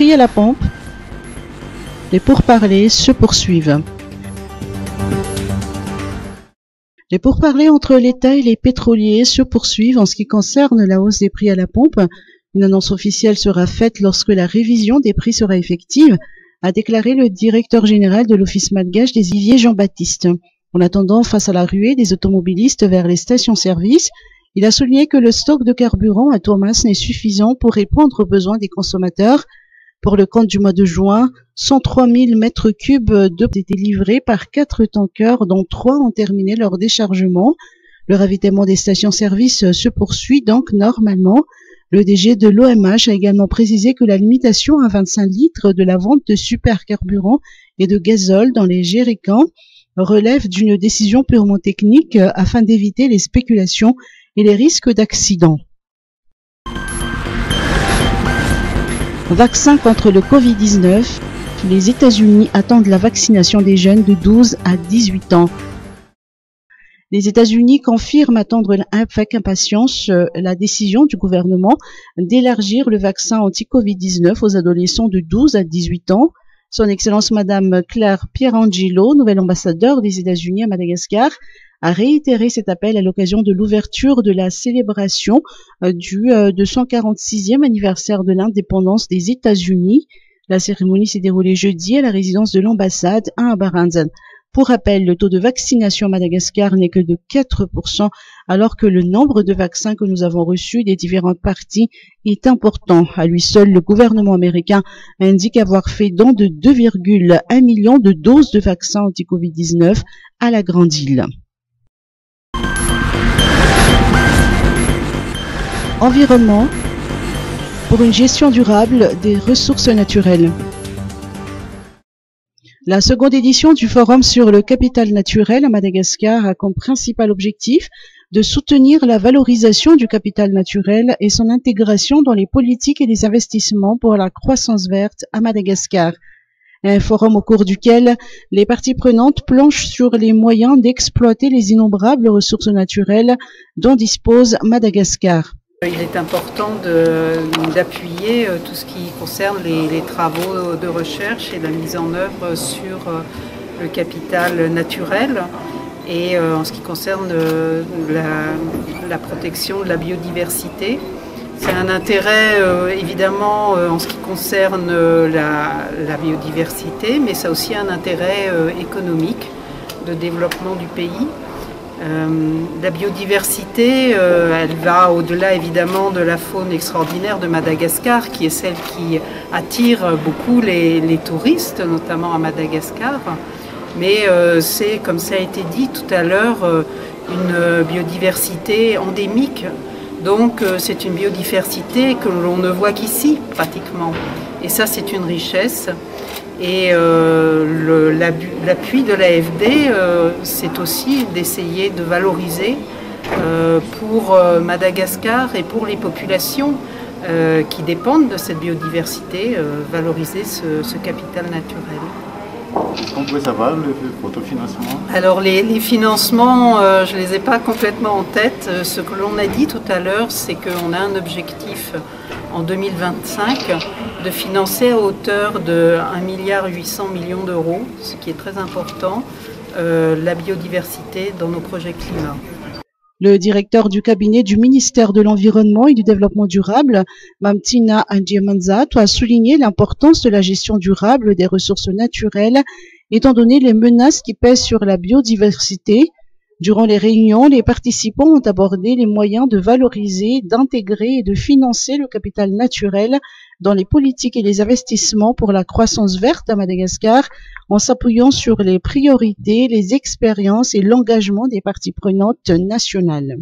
prix à la pompe, les pourparlers se poursuivent. Les pourparlers entre l'État et les pétroliers se poursuivent en ce qui concerne la hausse des prix à la pompe. Une annonce officielle sera faite lorsque la révision des prix sera effective, a déclaré le directeur général de l'Office malgache des Iviers, Jean-Baptiste. En attendant, face à la ruée des automobilistes vers les stations-service, il a souligné que le stock de carburant à Thomas n'est suffisant pour répondre aux besoins des consommateurs. Pour le compte du mois de juin, 103 000 mètres cubes d'eau ont été livrés par 4 tankers, dont 3 ont terminé leur déchargement. Le ravitaillement des stations-service se poursuit donc normalement. Le DG de l'OMH a également précisé que la limitation à 25 litres de la vente de supercarburant et de gazole dans les jerrycans relève d'une décision purement technique afin d'éviter les spéculations et les risques d'accident. Vaccin contre le Covid-19. Les États-Unis attendent la vaccination des jeunes de 12 à 18 ans. Les États-Unis confirment attendre avec impatience la décision du gouvernement d'élargir le vaccin anti-Covid-19 aux adolescents de 12 à 18 ans. Son Excellence Madame Claire Pierangelo, nouvelle ambassadeur des États-Unis à Madagascar, a réitéré cet appel à l'occasion de l'ouverture de la célébration du 246e anniversaire de l'indépendance des États-Unis. La cérémonie s'est déroulée jeudi à la résidence de l'ambassade à Ambaranzan. Pour rappel, le taux de vaccination à Madagascar n'est que de 4%, alors que le nombre de vaccins que nous avons reçus des différentes parties est important. À lui seul, le gouvernement américain indique avoir fait don de 2,1 millions de doses de vaccins anti-Covid-19 à la Grande Île. Environnement pour une gestion durable des ressources naturelles. La seconde édition du Forum sur le capital naturel à Madagascar a comme principal objectif de soutenir la valorisation du capital naturel et son intégration dans les politiques et les investissements pour la croissance verte à Madagascar. Un forum au cours duquel les parties prenantes planchent sur les moyens d'exploiter les innombrables ressources naturelles dont dispose Madagascar. Il est important d'appuyer tout ce qui concerne les travaux de recherche et la mise en œuvre sur le capital naturel et en ce qui concerne la protection de la biodiversité. C'est un intérêt évidemment en ce qui concerne la biodiversité, mais ça a aussi un intérêt économique de développement du pays. La biodiversité, elle va au-delà évidemment de la faune extraordinaire de Madagascar, qui est celle qui attire beaucoup les touristes, notamment à Madagascar. Mais c'est, comme ça a été dit tout à l'heure, une biodiversité endémique. Donc c'est une biodiversité que l'on ne voit qu'ici, pratiquement. Et ça, c'est une richesse. Et l'appui de l'AFD, c'est aussi d'essayer de valoriser pour Madagascar et pour les populations qui dépendent de cette biodiversité, valoriser ce capital naturel. Est-ce qu'on pourrait savoir votre financement? Alors les financements, je ne les ai pas complètement en tête. Ce que l'on a dit tout à l'heure, c'est qu'on a un objectif en 2025 de financer à hauteur de 1,8 milliard d'euros, ce qui est très important, la biodiversité dans nos projets climat. Le directeur du cabinet du ministère de l'Environnement et du Développement durable, Mamtina Andjiamanzat, a souligné l'importance de la gestion durable des ressources naturelles, étant donné les menaces qui pèsent sur la biodiversité. Durant les réunions, les participants ont abordé les moyens de valoriser, d'intégrer et de financer le capital naturel dans les politiques et les investissements pour la croissance verte à Madagascar, en s'appuyant sur les priorités, les expériences et l'engagement des parties prenantes nationales.